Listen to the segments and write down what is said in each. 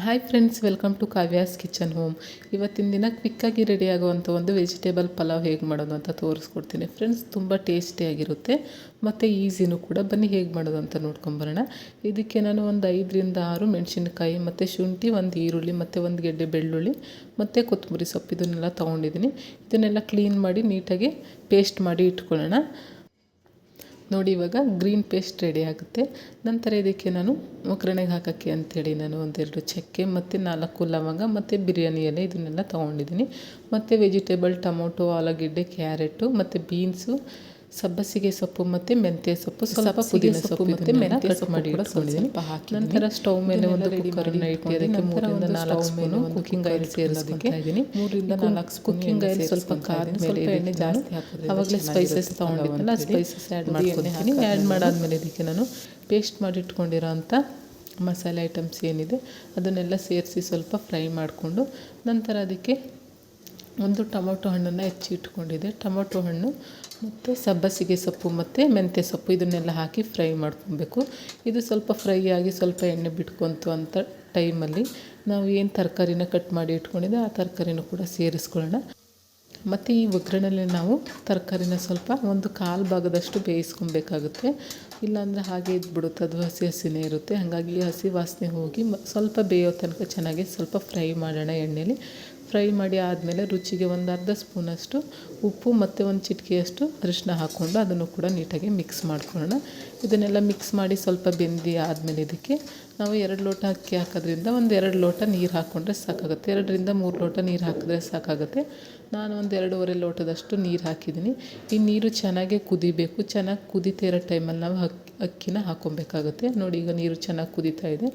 Hi friends, welcome to Kavya's kitchen home. ಇವತ್ತಿನ ದಿನ ಕ್ವಿಕ್ಕಾಗಿ ರೆಡಿಯಾಗುವಂಥ ಒಂದು ವೆಜಿಟೇಬಲ್ ಪಲಾವ್ ಹೇಗೆ ಮಾಡೋದು ಅಂತ ತೋರಿಸ್ಕೊಡ್ತೀನಿ ಫ್ರೆಂಡ್ಸ್. ತುಂಬ ಟೇಸ್ಟಿಯಾಗಿರುತ್ತೆ ಮತ್ತು ಈಸಿನೂ ಕೂಡ. ಬನ್ನಿ ಹೇಗೆ ಮಾಡೋದು ಅಂತ ನೋಡ್ಕೊಂಬರೋಣ. ಇದಕ್ಕೆ ನಾನು ಒಂದು 5ರಿಂದ 6 ಮೆಣಸಿನ್ಕಾಯಿ ಮತ್ತು ಶುಂಠಿ, ಒಂದು ಈರುಳ್ಳಿ ಮತ್ತು ಒಂದು ಗೆಡ್ಡೆ ಬೆಳ್ಳುಳ್ಳಿ ಮತ್ತು ಕೊತ್ತಂಬರಿ ಸೊಪ್ಪು ಇದನ್ನೆಲ್ಲ ತೊಗೊಂಡಿದ್ದೀನಿ. ಇದನ್ನೆಲ್ಲ ಕ್ಲೀನ್ ಮಾಡಿ ನೀಟಾಗಿ ಪೇಸ್ಟ್ ಮಾಡಿ ಇಟ್ಕೊಳ್ಳೋಣ. ನೋಡಿ, ಇವಾಗ ಗ್ರೀನ್ ಪೇಸ್ಟ್ ರೆಡಿ ಆಗುತ್ತೆ. ನಂತರ ಇದಕ್ಕೆ ನಾನು ಒಗ್ಗರಣೆಗೆ ಹಾಕೋಕ್ಕೆ ಅಂಥೇಳಿ ನಾನು 1-2 ಚಕ್ಕೆ ಮತ್ತು 4 ಲವಂಗ ಮತ್ತು ಬಿರಿಯಾನಿ ಎಲೆ ಇದನ್ನೆಲ್ಲ ತೊಗೊಂಡಿದ್ದೀನಿ. ಮತ್ತು ವೆಜಿಟೇಬಲ್ ಟೊಮೊಟೊ, ಆಲೂಗೆಡ್ಡೆ, ಕ್ಯಾರೆಟು ಮತ್ತು ಬೀನ್ಸು, ಸಬ್ಬಸಿಗೆ ಸೊಪ್ಪು ಮತ್ತು ಮೆಂತ್ಯ ಸೊಪ್ಪು, ಸ್ವಲ್ಪ ಪುದೀನ ಸೊಪ್ಪು ಮತ್ತು ಮೆಂತ್ಯ ಕಟ್ ಮಾಡಿ ಇಟ್ಕೊಂಡಿದ್ದೀನಿ. ನಂತರ ಸ್ಟವ್ ಮೇಲೆ ಒಂದು ಕುಕ್ಕರನ್ನು ಇಟ್ಟು ಅದಕ್ಕೆ 3-4 ಸ್ಪೂನು ಕುಕ್ಕಿಂಗ್ ಆಯಿಲ್ ಸೇರಿಸ್ಕೊತಾ ಇದ್ದೀನಿ. 3-4 ಕುಕ್ಕಿಂಗ್ ಆಯಿಲ್ ಸ್ವಲ್ಪ ಕಾದ ಮೇಲೆ ಎಣ್ಣೆ ಜಾಸ್ತಿ ಹಾಕಿದ್ರೆ ಆವಾಗಲೇ ಸ್ಪೈಸಸ್ ತೊಗೊಂಡಿದ್ದಲ್ಲ, ಸ್ಪೈಸಸ್ ಆ್ಯಡ್ ಮಾಡ್ಕೊತೀನಿ. ಆ್ಯಡ್ ಮಾಡಾದ್ಮೇಲೆ ಇದಕ್ಕೆ ನಾನು ಪೇಸ್ಟ್ ಮಾಡಿ ಇಟ್ಕೊಂಡಿರೋ ಅಂಥ ಮಸಾಲೆ ಐಟಮ್ಸ್ ಏನಿದೆ ಅದನ್ನೆಲ್ಲ ಸೇರಿಸಿ ಸ್ವಲ್ಪ ಫ್ರೈ ಮಾಡಿಕೊಂಡು, ನಂತರ ಅದಕ್ಕೆ ಒಂದು ಟೊಮೊಟೊ ಹಣ್ಣನ್ನು ಹೆಚ್ಚಿ ಇಟ್ಕೊಂಡಿದ್ದೆ. ಟೊಮೊಟೊ ಹಣ್ಣು ಮತ್ತು ಸಬ್ಬಸಿಗೆ ಸೊಪ್ಪು ಮತ್ತು ಮೆಂತ್ಯ ಸೊಪ್ಪು ಇದನ್ನೆಲ್ಲ ಹಾಕಿ ಫ್ರೈ ಮಾಡ್ಕೊಬೇಕು. ಇದು ಸ್ವಲ್ಪ ಫ್ರೈ ಆಗಿ ಸ್ವಲ್ಪ ಎಣ್ಣೆ ಬಿಟ್ಕೊಂತು ಅಂತ ಟೈಮಲ್ಲಿ ನಾವು ಏನು ತರಕಾರಿನ ಕಟ್ ಮಾಡಿ ಇಟ್ಕೊಂಡಿದ್ದೆ ಆ ತರಕಾರಿನೂ ಕೂಡ ಸೇರಿಸ್ಕೊಳ್ಳೋಣ. ಮತ್ತು ಈ ಒಗ್ಗರಣೆಯಲ್ಲಿ ನಾವು ತರಕಾರಿನ ಸ್ವಲ್ಪ ಒಂದು 1/4 ಭಾಗದಷ್ಟು ಬೇಯಿಸ್ಕೊಬೇಕಾಗುತ್ತೆ. ಇಲ್ಲಾಂದರೆ ಹಾಗೆ ಇದ್ಬಿಡುತ್ತೆ, ಅದು ಹಸಿನೇ ಇರುತ್ತೆ. ಹಾಗಾಗಿ ಹಸಿ ವಾಸನೆ ಹೋಗಿ ಸ್ವಲ್ಪ ಬೇಯೋ ತನಕ ಚೆನ್ನಾಗಿ ಸ್ವಲ್ಪ ಫ್ರೈ ಮಾಡೋಣ ಎಣ್ಣೆಲಿ. ಫ್ರೈ ಮಾಡಿ ಆದಮೇಲೆ ರುಚಿಗೆ ಒಂದು ಅರ್ಧ ಸ್ಪೂನಷ್ಟು ಉಪ್ಪು ಮತ್ತು ಒಂದು ಚಿಟಿಕೆಯಷ್ಟು ಅರಿಶಿನ ಹಾಕ್ಕೊಂಡು ಅದನ್ನು ಕೂಡ ನೀಟಾಗಿ ಮಿಕ್ಸ್ ಮಾಡ್ಕೊಳ್ಳೋಣ. ಇದನ್ನೆಲ್ಲ ಮಿಕ್ಸ್ ಮಾಡಿ ಸ್ವಲ್ಪ ಬೆಂದಿ ಆದಮೇಲೆ ಇದಕ್ಕೆ ನಾವು 2 ಲೋಟ ಅಕ್ಕಿ ಹಾಕೋದ್ರಿಂದ ಒಂದು 2 ಲೋಟ ನೀರು ಹಾಕ್ಕೊಂಡ್ರೆ ಸಾಕಾಗುತ್ತೆ. 2ರಿಂದ 3 ಲೋಟ ನೀರು ಹಾಕಿದ್ರೆ ಸಾಕಾಗುತ್ತೆ. ನಾನು ಒಂದು 2.5 ಲೋಟದಷ್ಟು ನೀರು ಹಾಕಿದ್ದೀನಿ. ಈ ನೀರು ಚೆನ್ನಾಗೇ ಕುದಿಬೇಕು. ಚೆನ್ನಾಗಿ ಕುದೀತಾ ಇರೋ ಟೈಮಲ್ಲಿ ನಾವು ಅಕ್ಕಿನ ಹಾಕ್ಕೊಬೇಕಾಗುತ್ತೆ. ನೋಡಿ, ಈಗ ನೀರು ಚೆನ್ನಾಗಿ ಕುದೀತಾ ಇದೆ.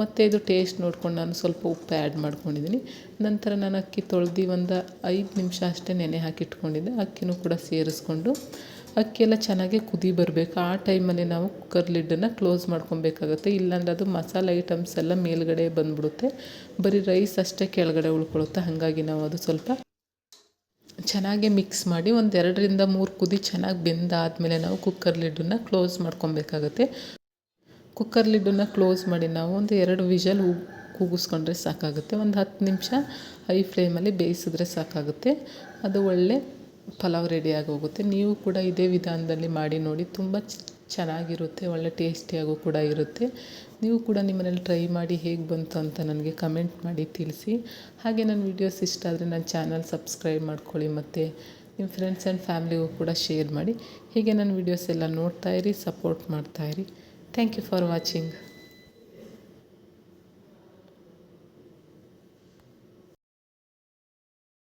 ಮತ್ತು ಇದು ಟೇಸ್ಟ್ ನೋಡ್ಕೊಂಡು ನಾನು ಸ್ವಲ್ಪ ಉಪ್ಪು ಆ್ಯಡ್ ಮಾಡ್ಕೊಂಡಿದ್ದೀನಿ. ನಂತರ ನಾನು ಅಕ್ಕಿ ತೊಳೆದು ಒಂದು 5 ನಿಮಿಷ ಅಷ್ಟೇ ನೆನೆ ಹಾಕಿಟ್ಕೊಂಡಿದ್ದೆ. ಅಕ್ಕಿನೂ ಕೂಡ ಸೇರಿಸ್ಕೊಂಡು ಅಕ್ಕಿಯೆಲ್ಲ ಚೆನ್ನಾಗಿ ಕುದಿ ಬರಬೇಕು. ಆ ಟೈಮಲ್ಲಿ ನಾವು ಕುಕ್ಕರ್ ಲಿಡ್ಡನ್ನು ಕ್ಲೋಸ್ ಮಾಡ್ಕೊಬೇಕಾಗುತ್ತೆ. ಇಲ್ಲಾಂದರೆ ಅದು ಮಸಾಲೆ ಐಟಮ್ಸ್ ಎಲ್ಲ ಮೇಲ್ಗಡೆ ಬಂದುಬಿಡುತ್ತೆ, ಬರೀ ರೈಸ್ ಅಷ್ಟೇ ಕೆಳಗಡೆ ಉಳ್ಕೊಳ್ಳುತ್ತೆ. ಹಾಗಾಗಿ ನಾವು ಅದು ಸ್ವಲ್ಪ ಚೆನ್ನಾಗಿ ಮಿಕ್ಸ್ ಮಾಡಿ ಒಂದು 2ರಿಂದ 3 ಕುದಿ ಚೆನ್ನಾಗಿ ಬೆಂದಾದಮೇಲೆ ನಾವು ಕುಕ್ಕರ್ ಲಿಡ್ಡನ್ನು ಕ್ಲೋಸ್ ಮಾಡ್ಕೊಬೇಕಾಗತ್ತೆ. ಕುಕ್ಕರ್ ಲಿಡ್ಡನ್ನು ಕ್ಲೋಸ್ ಮಾಡಿ ನಾವು ಒಂದು 2 ವಿಷಲ್ ಕೂಗಿಸ್ಕೊಂಡ್ರೆ ಸಾಕಾಗುತ್ತೆ. ಒಂದು 10 ನಿಮಿಷ ಹೈ ಫ್ಲೇಮಲ್ಲಿ ಬೇಯಿಸಿದ್ರೆ ಸಾಕಾಗುತ್ತೆ. ಅದು ಒಳ್ಳೆ ಪಲಾವ್ ರೆಡಿಯಾಗಿ ಹೋಗುತ್ತೆ. ನೀವು ಕೂಡ ಇದೇ ವಿಧಾನದಲ್ಲಿ ಮಾಡಿ ನೋಡಿ, ತುಂಬ ಚೆನ್ನಾಗಿರುತ್ತೆ, ಒಳ್ಳೆ ಟೇಸ್ಟಿಯಾಗೂ ಕೂಡ ಇರುತ್ತೆ. ನೀವು ಕೂಡ ನಿಮ್ಮನೇಲಿ ಟ್ರೈ ಮಾಡಿ ಹೇಗೆ ಬಂತು ಅಂತ ನನಗೆ ಕಮೆಂಟ್ ಮಾಡಿ ತಿಳಿಸಿ. ಹಾಗೆ ನನ್ನ ವೀಡಿಯೋಸ್ ಇಷ್ಟ ಆದರೆ ನನ್ನ ಚಾನಲ್ ಸಬ್ಸ್ಕ್ರೈಬ್ ಮಾಡ್ಕೊಳ್ಳಿ ಮತ್ತು ನಿಮ್ಮ ಫ್ರೆಂಡ್ಸ್ ಆ್ಯಂಡ್ ಫ್ಯಾಮ್ಲಿಗೂ ಕೂಡ ಶೇರ್ ಮಾಡಿ. ಹೀಗೆ ನನ್ನ ವೀಡಿಯೋಸ್ ಎಲ್ಲ ನೋಡ್ತಾಯಿರಿ, ಸಪೋರ್ಟ್ ಮಾಡ್ತಾಯಿರಿ. Thank you for watching.